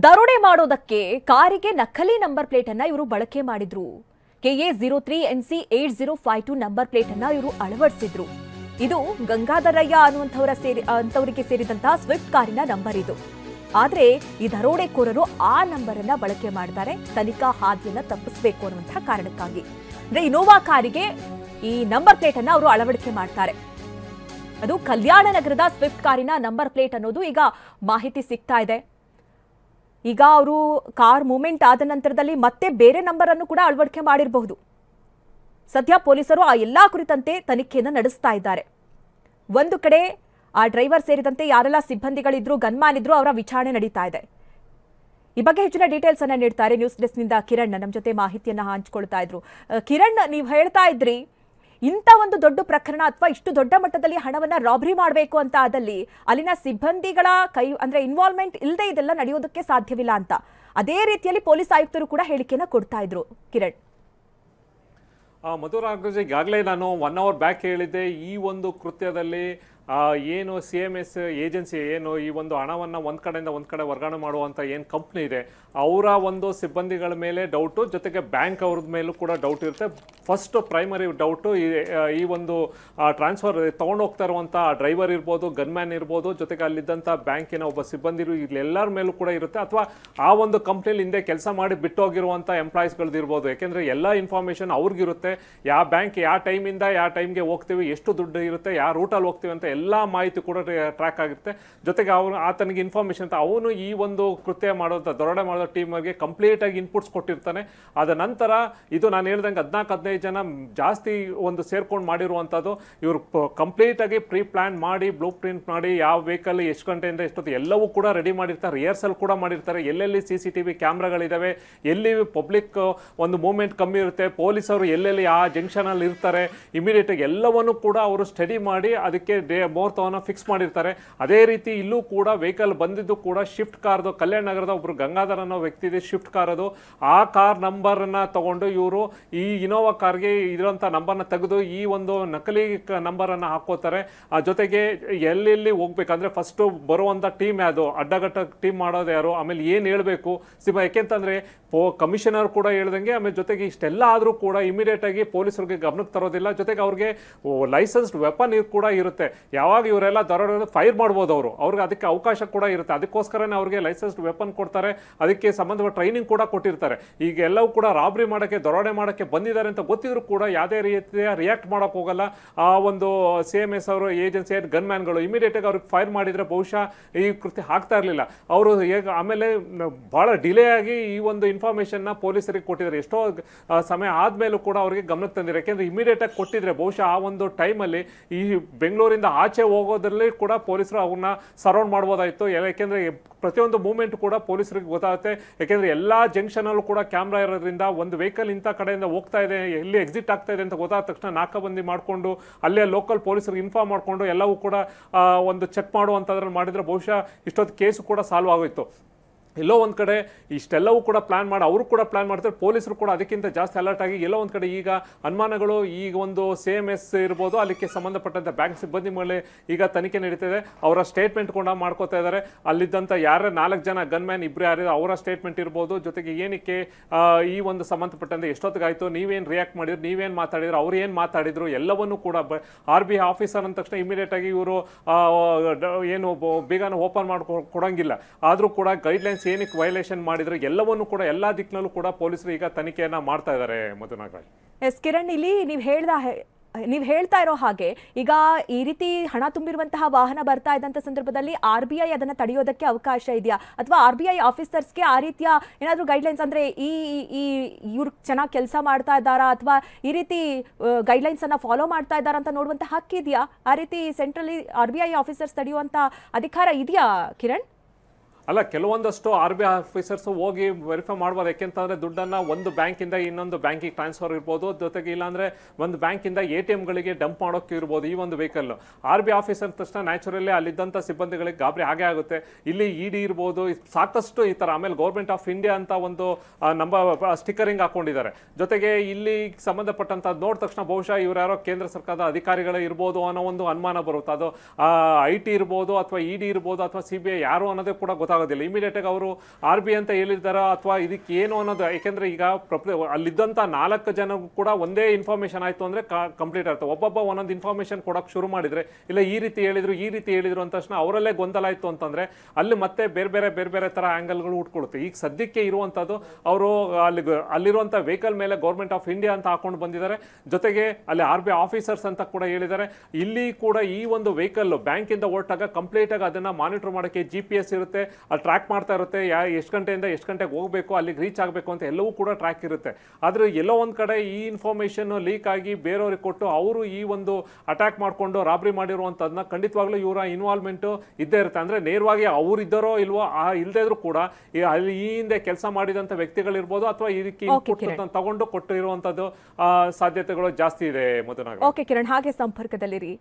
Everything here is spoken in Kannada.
ದರೋಡೆ ಮಾಡೋದಕ್ಕೆ ಕಾರಿಗೆ ನಕಲಿ ನಂಬರ್ ಪ್ಲೇಟ್ ಅನ್ನ ಇವರು ಬಳಕೆ ಮಾಡಿದ್ರು. KA03NC8052 ನಂಬರ್ ಪ್ಲೇಟ್ ಅನ್ನ ಇವರು ಅಳವಡಿಸಿದ್ರು. ಇದು ಗಂಗಾಧರಯ್ಯ ಅಂತವರಿಗೆ ಸೇರಿದಂತಹ ಸ್ವಿಫ್ಟ್ ಕಾರಿನ ನಂಬರ್ ಇದು. ಆದ್ರೆ ಈ ದರೋಡೆಕೋರರು ಆ ನಂಬರ್ ಅನ್ನ ಬಳಕೆ ಮಾಡ್ತಾರೆ ತನಿಖಾ ಹಾದಿಯನ್ನ ತಪ್ಪಿಸಬೇಕು ಅನ್ನುವಂತಹ ಕಾರಣಕ್ಕಾಗಿ. ಅಂದ್ರೆ ಇನೋವಾ ಕಾರಿಗೆ ಈ ನಂಬರ್ ಪ್ಲೇಟ್ ಅನ್ನ ಅವರು ಅಳವಡಿಕೆ ಮಾಡ್ತಾರೆ. ಅದು ಕಲ್ಯಾಣ ನಗರದ ಸ್ವಿಫ್ಟ್ ಕಾರಿನ ನಂಬರ್ ಪ್ಲೇಟ್ ಅನ್ನೋದು ಈಗ ಮಾಹಿತಿ ಸಿಗ್ತಾ ಇದೆ. ಈಗ ಅವರು ಕಾರ್ ಮೂವ್ಮೆಂಟ್ ಆದ ನಂತರದಲ್ಲಿ ಮತ್ತೆ ಬೇರೆ ನಂಬರ್ ಅನ್ನು ಕೂಡ ಅಳವಡಿಕೆ ಮಾಡಿರಬಹುದು. ಸದ್ಯ ಪೊಲೀಸರು ಆ ಎಲ್ಲಾ ಕುರಿತಂತೆ ತನಿಖೆಯನ್ನು ನಡೆಸ್ತಾ ಇದ್ದಾರೆ. ಒಂದು ಕಡೆ ಆ ಡ್ರೈವರ್ ಸೇರಿದಂತೆ ಯಾರೆಲ್ಲ ಸಿಬ್ಬಂದಿಗಳಿದ್ರು, ಗನ್ಮ್ಯಾನ್ ಇದ್ರು, ಅವರ ವಿಚಾರಣೆ ನಡೀತಾ ಇದೆ. ಈ ಬಗ್ಗೆ ಹೆಚ್ಚಿನ ಡೀಟೇಲ್ಸ್ ಅನ್ನ ನೀಡ್ತಾರೆ ನ್ಯೂಸ್ ಡೆಸ್ಕ್ ನಿಂದ ಕಿರಣ್ ನಮ್ಮ ಜೊತೆ ಮಾಹಿತಿಯನ್ನ ಹಂಚಿಕೊಳ್ತಾ ಇದ್ರು. ಕಿರಣ್, ನೀವು ಹೇಳ್ತಾ ಇದ್ರಿ ಇಂಥ ಒಂದು ದೊಡ್ಡ ಪ್ರಕರಣ ಅಥವಾ ಇಷ್ಟು ದೊಡ್ಡ ಮಟ್ಟದಲ್ಲಿ ಹಣವನ್ನ ರಾಬರಿ ಮಾಡಬೇಕು ಅಂತ ಆದಲ್ಲಿ ಅಲ್ಲಿನ ಸಿಬ್ಬಂದಿಗಳ ಅಂದ್ರೆ ಇನ್ವಾಲ್ವ್ಮೆಂಟ್ ಇಲ್ಲದೆ ಇದೆಲ್ಲ ನಡೆಯೋದಕ್ಕೆ ಸಾಧ್ಯವಿಲ್ಲ ಅಂತ. ಅದೇ ರೀತಿಯಲ್ಲಿ ಪೊಲೀಸ್ ಆಯುಕ್ತರು ಕೂಡ ಹೇಳಿಕೆಯನ್ನ ಕೊಡ್ತಾ ಇದ್ರು. ಕಿರಣ್, ಮಧುರಾಗ್ರಜ್, ಈಗಾಗಲೇ ನಾನು 1 hour ಬ್ಯಾಕ್ ಹೇಳಿದ್ದೆ, ಈ ಒಂದು ಕೃತ್ಯದಲ್ಲಿ ಏನು CMS ಏಜೆನ್ಸಿ ಏನು ಈ ಒಂದು ಹಣವನ್ನು ಒಂದು ಕಡೆಯಿಂದ ಒಂದು ಕಡೆ ವರ್ಗಾವಣೆ ಮಾಡುವಂಥ ಏನು ಕಂಪ್ನಿ ಇದೆ ಅವರ ಒಂದು ಸಿಬ್ಬಂದಿಗಳ ಮೇಲೆ ಡೌಟು, ಜೊತೆಗೆ ಬ್ಯಾಂಕ್ ಅವ್ರದ್ದು ಮೇಲೂ ಕೂಡ ಡೌಟ್ ಇರುತ್ತೆ. ಫಸ್ಟ್ ಪ್ರೈಮರಿ ಡೌಟು ಈ ಒಂದು ಟ್ರಾನ್ಸ್ಫರ್ ತೊಗೊಂಡೋಗ್ತಾ ಇರುವಂಥ ಡ್ರೈವರ್ ಇರ್ಬೋದು, ಗನ್ಮ್ಯಾನ್ ಇರ್ಬೋದು, ಜೊತೆಗೆ ಅಲ್ಲಿದ್ದಂಥ ಬ್ಯಾಂಕಿನ ಒಬ್ಬ ಸಿಬ್ಬಂದಿ ಇಲ್ಲೆಲ್ಲರ ಮೇಲೂ ಕೂಡ ಇರುತ್ತೆ. ಅಥವಾ ಆ ಒಂದು ಕಂಪ್ನಿಯಲ್ಲಿ ಹಿಂದೆ ಕೆಲಸ ಮಾಡಿ ಬಿಟ್ಟೋಗಿರುವಂಥ ಎಂಪ್ಲಾಯೀಸ್ಗಳದ್ದು ಇರ್ಬೋದು. ಯಾಕೆಂದರೆ ಎಲ್ಲ ಇನ್ಫಾರ್ಮೇಷನ್ ಅವ್ರಿಗಿರುತ್ತೆ. ಯಾವ ಬ್ಯಾಂಕ್ ಯಾವ ಟೈಮಿಂದ ಯಾವ ಟೈಮ್ಗೆ ಹೋಗ್ತೀವಿ, ಎಷ್ಟು ದುಡ್ಡು ಇರುತ್ತೆ, ಯಾವ ರೂಟಲ್ಲಿ ಹೋಗ್ತೀವಿ ಅಂತ ಎಲ್ಲ ಮಾಹಿತಿ ಕೂಡ ಟ್ರ್ಯಾಕ್ ಆಗುತ್ತೆ. ಜೊತೆಗೆ ಆತನಿಗೆ ಇನ್ಫಾರ್ಮೇಷನ್ ಅಂತ ಅವನು ಈ ಒಂದು ಕೃತ್ಯ ಮಾಡೋದು ದರೋಡೆ ಮಾಡೋ ಟೀಮ್ಗೆ ಕಂಪ್ಲೀಟಾಗಿ ಇನ್ಪುಟ್ಸ್ ಕೊಟ್ಟಿರ್ತಾನೆ. ಅದ ನಂತರ ಇದು ನಾನು ಹೇಳ್ದಂಗೆ 14-15 ಜನ ಜಾಸ್ತಿ ಒಂದು ಸೇರ್ಕೊಂಡು ಮಾಡಿರುವಂಥದ್ದು. ಇವರು ಕಂಪ್ಲೀಟಾಗಿ ಪ್ರೀ ಪ್ಲ್ಯಾನ್ ಮಾಡಿ ಬ್ಲೂ ಪ್ರಿಂಟ್ ಮಾಡಿ ಯಾವ ವೆಹಿಕಲ್ ಎಷ್ಟು ಗಂಟೆಯಿಂದ ಎಷ್ಟೊತ್ತು ಎಲ್ಲವೂ ಕೂಡ ರೆಡಿ ಮಾಡಿರ್ತಾರೆ. ರಿಹರ್ಸಲ್ ಕೂಡ ಮಾಡಿರ್ತಾರೆ. ಎಲ್ಲೆಲ್ಲಿ CCTV ಕ್ಯಾಮ್ರಾಗಳಿದ್ದಾವೆ, ಎಲ್ಲಿ ಪಬ್ಲಿಕ್ ಒಂದು ಮೂವ್ಮೆಂಟ್ ಕಮ್ಮಿ ಇರುತ್ತೆ, ಪೊಲೀಸರು ಎಲ್ಲೆಲ್ಲಿ ಆ ಜಂಕ್ಷನಲ್ಲಿ ಇರ್ತಾರೆ, ಇಮಿಡಿಯೇಟಾಗಿ ಎಲ್ಲವನ್ನೂ ಕೂಡ ಅವರು ಸ್ಟಡಿ ಮಾಡಿ ಅದಕ್ಕೆ ಮುಹೂರ್ತವನ್ನು ಫಿಕ್ಸ್ ಮಾಡಿರ್ತಾರೆ. ಅದೇ ರೀತಿ ಇಲ್ಲೂ ಕೂಡ ವೆಹಿಕಲ್ ಬಂದಿದ್ದು ಕೂಡ ಶಿಫ್ಟ್ ಕಾರ್ದು, ಕಲ್ಯಾಣ ನಗರದ ಒಬ್ಬರು ಗಂಗಾಧರ್ ಅನ್ನೋ ವ್ಯಕ್ತಿ ಇದೆ ಶಿಫ್ಟ್ ಕಾರ್ ಅದು. ಆ ಕಾರ್ ನಂಬರನ್ನು ತಗೊಂಡು ಇವರು ಈ ಇನೋವಾ ಕಾರ್ಗೆ ಇರೋಂಥ ನಂಬರ್ನ ತೆಗೆದು ಈ ಒಂದು ನಕಲಿ ನಂಬರನ್ನು ಹಾಕೋತಾರೆ. ಜೊತೆಗೆ ಎಲ್ಲೆಲ್ಲಿ ಹೋಗ್ಬೇಕಂದ್ರೆ ಫಸ್ಟು ಬರುವಂಥ ಟೀಮ್ ಯಾವುದು, ಅಡ್ಡಗಟ್ಟ ಟೀಮ್ ಮಾಡೋದು ಯಾರು, ಆಮೇಲೆ ಏನು ಹೇಳಬೇಕು ಯಾಕೆಂತಂದರೆ ಕಮಿಷನರ್ ಕೂಡ ಹೇಳ್ದಂಗೆ, ಆಮೇಲೆ ಜೊತೆಗೆ ಇಷ್ಟೆಲ್ಲ ಆದರೂ ಕೂಡ ಇಮಿಡಿಯೇಟಾಗಿ ಪೊಲೀಸರಿಗೆ ಗಮನಕ್ಕೆ ತರೋದಿಲ್ಲ. ಜೊತೆಗೆ ಅವ್ರಿಗೆ ಲೈಸೆನ್ಸ್ಡ್ ವೆಪನ್ ಕೂಡ ಇರುತ್ತೆ. ಯಾವಾಗ ಇವರೆಲ್ಲ ದರೋಡೆ ಫೈರ್ ಮಾಡ್ಬೋದು ಅವ್ರಿಗೆ ಅದಕ್ಕೆ ಅವಕಾಶ ಕೂಡ ಇರುತ್ತೆ. ಅದಕ್ಕೋಸ್ಕರನೇ ಅವ್ರಿಗೆ ಲೈಸೆನ್ಸ್ಡ್ ವೆಪನ್ ಕೊಡ್ತಾರೆ. ಅದಕ್ಕೆ ಸಂಬಂಧಪಟ್ಟ ಟ್ರೈನಿಂಗ್ ಕೂಡ ಕೊಟ್ಟಿರ್ತಾರೆ. ಈಗ ಎಲ್ಲವೂ ಕೂಡ ರಾಬ್ರಿ ಮಾಡೋಕ್ಕೆ, ದರೋಡೆ ಮಾಡೋಕ್ಕೆ ಬಂದಿದ್ದಾರೆ ಅಂತ ಗೊತ್ತಿದ್ರು ಕೂಡ ಯಾವುದೇ ರೀತಿಯ ರಿಯಾಕ್ಟ್ ಮಾಡೋಕೆ ಹೋಗಲ್ಲ. ಆ ಒಂದು CMS ಅವರು ಏಜೆನ್ಸಿ ಗನ್ಮ್ಯಾನ್ಗಳು ಇಮಿಡಿಯೇಟಾಗಿ ಅವ್ರಿಗೆ ಫೈರ್ ಮಾಡಿದರೆ ಬಹುಶಃ ಈ ಕೃತ್ಯ ಆಗ್ತಾ ಇರಲಿಲ್ಲ. ಅವರು ಆಮೇಲೆ ಭಾಳ ಡಿಲೇ ಆಗಿ ಈ ಒಂದು ಇನ್ಫಾರ್ಮೇಷನ್ನ ಪೊಲೀಸರಿಗೆ ಕೊಟ್ಟಿದ್ದಾರೆ. ಎಷ್ಟೋ ಸಮಯ ಆದಮೇಲೂ ಕೂಡ ಅವರಿಗೆ ಗಮನಕ್ಕೆ ತಂದಿದ್ದಾರೆ. ಯಾಕೆಂದರೆ ಇಮಿಡಿಯೇಟಾಗಿ ಕೊಟ್ಟಿದ್ರೆ ಬಹುಶಃ ಆ ಒಂದು ಟೈಮಲ್ಲಿ ಈ ಬೆಂಗಳೂರಿಂದ ಆಚೆ ಹೋಗೋದ್ರಲ್ಲಿ ಕೂಡ ಪೊಲೀಸರು ಅವ್ರನ್ನ ಸರೌಂಡ್ ಮಾಡ್ಬೋದಾಯಿತು. ಯಾಕೆಂದರೆ ಪ್ರತಿಯೊಂದು ಮೂವ್ಮೆಂಟ್ ಕೂಡ ಪೊಲೀಸರಿಗೆ ಗೊತ್ತಾಗುತ್ತೆ. ಯಾಕೆಂದರೆ ಎಲ್ಲ ಜಂಕ್ಷನಲ್ಲೂ ಕೂಡ ಕ್ಯಾಮ್ರಾ ಇರೋದ್ರಿಂದ ಒಂದು ವೆಹಿಕಲ್ ಇಂಥ ಕಡೆಯಿಂದ ಹೋಗ್ತಾ ಇದೆ, ಎಲ್ಲಿ ಎಕ್ಸಿಟ್ ಆಗ್ತಾ ಇದೆ ಅಂತ ಗೊತ್ತಾದ ತಕ್ಷಣ ನಾಕಾಬಂದಿ ಮಾಡಿಕೊಂಡು ಅಲ್ಲೇ ಲೋಕಲ್ ಪೊಲೀಸರಿಗೆ ಇನ್ಫಾರ್ಮ್ ಮಾಡಿಕೊಂಡು ಎಲ್ಲವೂ ಕೂಡ ಒಂದು ಚೆಕ್ ಮಾಡುವಂಥದ್ರಲ್ಲಿ ಮಾಡಿದರೆ ಬಹುಶಃ ಇಷ್ಟೊತ್ತು ಕೇಸು ಕೂಡ ಸಾಲ್ವ್ ಆಗೋಯ್ತು. ಎಲ್ಲೋ ಒಂದು ಕಡೆ ಇಷ್ಟೆಲ್ಲವೂ ಕೂಡ ಪ್ಲ್ಯಾನ್ ಮಾಡಿ ಅವರು ಕೂಡ ಪ್ಲ್ಯಾನ್ ಮಾಡ್ತಾರೆ. ಪೊಲೀಸರು ಕೂಡ ಅದಕ್ಕಿಂತ ಜಾಸ್ತಿ ಅಲರ್ಟ್ ಆಗಿ ಎಲ್ಲೋ ಒಂದು ಕಡೆ ಈಗ ಅನುಮಾನಗಳು ಈಗ ಒಂದು CMS ಇರ್ಬೋದು, ಅದಕ್ಕೆ ಸಂಬಂಧಪಟ್ಟಂಥ ಬ್ಯಾಂಕ್ ಸಿಬ್ಬಂದಿ ಮೇಲೆ ಈಗ ತನಿಖೆ ನಡೀತಿದೆ. ಅವರ ಸ್ಟೇಟ್ಮೆಂಟ್ ಕೂಡ ಮಾಡ್ಕೋತಾ ಇದ್ದಾರೆ. ಅಲ್ಲಿದ್ದಂಥ 4 ಜನ ಗನ್ಮ್ಯಾನ್ ಇಬ್ಬರು ಯಾರಿದೆ ಅವರ ಸ್ಟೇಟ್ಮೆಂಟ್ ಇರ್ಬೋದು. ಜೊತೆಗೆ ಏನಕ್ಕೆ ಈ ಒಂದು ಸಂಬಂಧಪಟ್ಟಂತೆ ಎಷ್ಟೊತ್ತಿಗಾಯಿತು, ನೀವೇನು ರಿಯಾಕ್ಟ್ ಮಾಡಿದ್ರು, ನೀವೇನು ಮಾತಾಡಿದ್ರು, ಅವ್ರು ಏನು ಮಾತಾಡಿದ್ರು ಎಲ್ಲವನ್ನೂ ಕೂಡ RBI ಆಫೀಸರ್ ಅಂದ ತಕ್ಷಣ ಇಮಿಡಿಯೇಟಾಗಿ ಇವರು ಏನು ಬೇಗನೆ ಓಪನ್ ಕೊಡೋಂಗಿಲ್ಲ. ಆದರೂ ಕೂಡ ಗೈಡ್ಲೈನ್ಸ್ ಏನಕ್ಕೆ ವೈಲೇಷನ್ ಮಾಡಿದ್ರೆ ಎಲ್ಲವನ್ನೂ ಕೂಡ ಎಲ್ಲಾ ದಿಕ್ಕಿನಲ್ಲೂ ಕೂಡ ಪೊಲೀಸರು ಈಗ ತನಿಖೆಯನ್ನ ಮಾಡ್ತಾ ಇದ್ದಾರೆ. ಮಧುನಾಗರಾಜ್, ಎಸ್ ಕಿರಣ್, ಇಲ್ಲಿ ನೀವು ಹೇಳ್ತಾ ಇರೋ ಹಾಗೆ ಈಗ ಈ ರೀತಿ ಹಣ ತುಂಬಿರುವಂತಹ ವಾಹನ ಬರ್ತಾ ಇದ್ದಂಥ ಸಂದರ್ಭದಲ್ಲಿ RBI ಅದನ್ನ ತಡೆಯೋದಕ್ಕೆ ಅವಕಾಶ ಇದೆಯಾ, ಅಥವಾ RBI ಆಫೀಸರ್ಸ್ಗೆ ಆ ರೀತಿಯ ಏನಾದರೂ ಗೈಡ್ಲೈನ್ಸ್ ಅಂದ್ರೆ ಇವ್ರು ಚೆನ್ನಾಗಿ ಕೆಲಸ ಮಾಡ್ತಾ ಇದ್ದಾರಾ ಅಥವಾ ಈ ರೀತಿ ಗೈಡ್ಲೈನ್ಸ್ ಅನ್ನ ಫಾಲೋ ಮಾಡ್ತಾ ಇದ್ದಾರಾ ಅಂತ ನೋಡುವಂತ ಹಕ್ಕಿದೆಯಾ? ಆ ರೀತಿ ಸೆಂಟ್ರಲಿ RBI ಆಫೀಸರ್ಸ್ ತಡೆಯುವಂತ ಅಧಿಕಾರ ಇದೆಯಾ ಕಿರಣ್? ಅಲ್ಲ, ಕೆಲವೊಂದಷ್ಟು RBI ಆಫೀಸರ್ಸ್ ಹೋಗಿ ವೆರಿಫೈ ಮಾಡ್ಬೋದು. ಯಾಕೆಂತಂದರೆ ದುಡ್ಡನ್ನು ಒಂದು ಬ್ಯಾಂಕಿಂದ ಇನ್ನೊಂದು ಬ್ಯಾಂಕಿಗೆ ಟ್ರಾನ್ಸ್ಫರ್ ಇರ್ಬೋದು, ಜೊತೆಗೆ ಇಲ್ಲಾಂದರೆ ಒಂದು ಬ್ಯಾಂಕಿಂದ ATMಗಳಿಗೆ ಡಂಪ್ ಮಾಡೋಕ್ಕೆ ಇರ್ಬೋದು ಈ ಒಂದು ವೆಹಿಕಲ್ಲು. RBI ಆಫೀಸರ್ ತಕ್ಷಣ ನ್ಯಾಚುರಲಿ ಅಲ್ಲಿದ್ದಂಥ ಸಿಬ್ಬಂದಿಗಳಿಗೆ ಗಾಬರಿ ಆಗೇ ಆಗುತ್ತೆ. ಇಲ್ಲಿ ED ಇರ್ಬೋದು, ಸಾಕಷ್ಟು ಈ ಥರ. ಆಮೇಲೆ ಗೌರ್ಮೆಂಟ್ ಆಫ್ ಇಂಡಿಯಾ ಅಂತ ಒಂದು ಸ್ಟಿಕ್ಕರಿಂಗ್ ಹಾಕೊಂಡಿದ್ದಾರೆ. ಜೊತೆಗೆ ಇಲ್ಲಿ ಸಂಬಂಧಪಟ್ಟಂಥದ್ದು ನೋಡಿದ ತಕ್ಷಣ ಬಹುಶಃ ಇವ್ರು ಯಾರೋ ಕೇಂದ್ರ ಸರ್ಕಾರದ ಅಧಿಕಾರಿಗಳೇ ಇರ್ಬೋದು ಅನ್ನೋ ಒಂದು ಅನುಮಾನ ಬರುತ್ತೆ. ಅದು IT ಇರ್ಬೋದು ಅಥವಾ ED ಇರ್ಬೋದು ಅಥವಾ CBI ಯಾರು ಅನ್ನೋದೇ ಕೂಡ ಗೊತ್ತಾಗುತ್ತೆ. ಕೊಡೋಕ್ಕಾಗೋದಿಲ್ಲ. ಇಮಿಡಿಯೇಟ್ ಆಗಿ ಅವರು RBI ಅಂತ ಹೇಳಿದಾರ ಅಥವಾ ಇದಕ್ಕೆ ಏನು ಅನ್ನೋದು, ಯಾಕೆಂದ್ರೆ ಈಗ ಅಲ್ಲಿದ್ದಂಥ 4 ಜನ ಕೂಡ ಒಂದೇ ಇನ್ಫಾರ್ಮೇಶನ್ ಆಯ್ತು ಅಂದ್ರೆ ಕಂಪ್ಲೀಟ್ ಆಯ್ತು. ಒಬ್ಬೊಬ್ಬ ಒಂದೊಂದು ಇನ್ಫಾರ್ಮೇಶನ್ ಕೊಡೋಕೆ ಶುರು ಮಾಡಿದ್ರೆ, ಇಲ್ಲ ಈ ರೀತಿ ಹೇಳಿದ್ರು ಅಂತ ತಕ್ಷಣ ಅವರಲ್ಲೇ ಗೊಂದಲ ಆಯ್ತು ಅಂತಂದ್ರೆ ಅಲ್ಲಿ ಮತ್ತೆ ಬೇರೆ ಬೇರೆ ತರ ಆಂಗಲ್ಗಳು ಉಟ್ಕೊಳ್ಳುತ್ತೆ. ಈಗ ಸದ್ಯಕ್ಕೆ ಇರುವಂತದ್ದು ಅವರು ಅಲ್ಲಿರುವಂತ ವೆಹಿಕಲ್ ಮೇಲೆ ಗೌರ್ಮೆಂಟ್ ಆಫ್ ಇಂಡಿಯಾ ಅಂತ ಹಾಕೊಂಡು ಬಂದಿದ್ದಾರೆ. ಜೊತೆಗೆ ಅಲ್ಲಿ RBI ಆಫೀಸರ್ಸ್ ಅಂತ ಕೂಡ ಹೇಳಿದ್ದಾರೆ. ಇಲ್ಲಿ ಕೂಡ ಈ ಒಂದು ವೆಹಿಕಲ್ ಬ್ಯಾಂಕ್ ಇಂದ ಹೊರಟಾಗ ಕಂಪ್ಲೀಟ್ ಆಗಿ ಅದನ್ನ ಮಾನಿಟರ್ ಮಾಡೋಕೆ GPS ಇರುತ್ತೆ, ಅಲ್ಲಿ ಟ್ರ್ಯಾಕ್ ಮಾಡ್ತಾ ಇರುತ್ತೆ. ಎಷ್ಟು ಗಂಟೆಯಿಂದ ಎಷ್ಟು ಗಂಟೆಗೆ ಹೋಗಬೇಕು, ಅಲ್ಲಿಗೆ ರೀಚ್ ಆಗಬೇಕು ಅಂತ ಎಲ್ಲವೂ ಕೂಡ ಟ್ರ್ಯಾಕ್ ಇರುತ್ತೆ. ಆದ್ರೆ ಎಲ್ಲೋ ಒಂದ್ ಕಡೆ ಈ ಇನ್ಫಾರ್ಮೇಶನ್ ಲೀಕ್ ಆಗಿ ಬೇರೆಯವ್ರಿಗೆ ಕೊಟ್ಟು ಅವರು ಈ ಒಂದು ಅಟ್ಯಾಕ್ ಮಾಡ್ಕೊಂಡು ರಾಬ್ರಿ ಮಾಡಿರುವಂತದನ್ನ ಖಂಡಿತವಾಗ್ಲೂ ಇವರ ಇನ್ವಾಲ್ವ್ಮೆಂಟ್ ಇದ್ದೇ ಇರುತ್ತೆ. ಅಂದ್ರೆ ನೇರವಾಗಿ ಅವ್ರು ಇದ್ದಾರೋ ಇಲ್ವೋ ಇಲ್ಲದೇ ಇದ್ರೂ ಕೂಡ ಅಲ್ಲಿ ಈ ಹಿಂದೆ ಕೆಲಸ ಮಾಡಿದಂತ ವ್ಯಕ್ತಿಗಳಿರ್ಬೋದು ಅಥವಾ ಇದಕ್ಕೆ ಇನ್ಪುಟ್ ತಗೊಂಡು ಕೊಟ್ಟಿರುವಂತದ್ದು ಸಾಧ್ಯತೆಗಳು ಜಾಸ್ತಿ ಇದೆ. ಮಧುನಗರ. ಓಕೆ ಕಿರಣ್, ಹಾಗೆ ಸಂಪರ್ಕದಲ್ಲಿರಿ.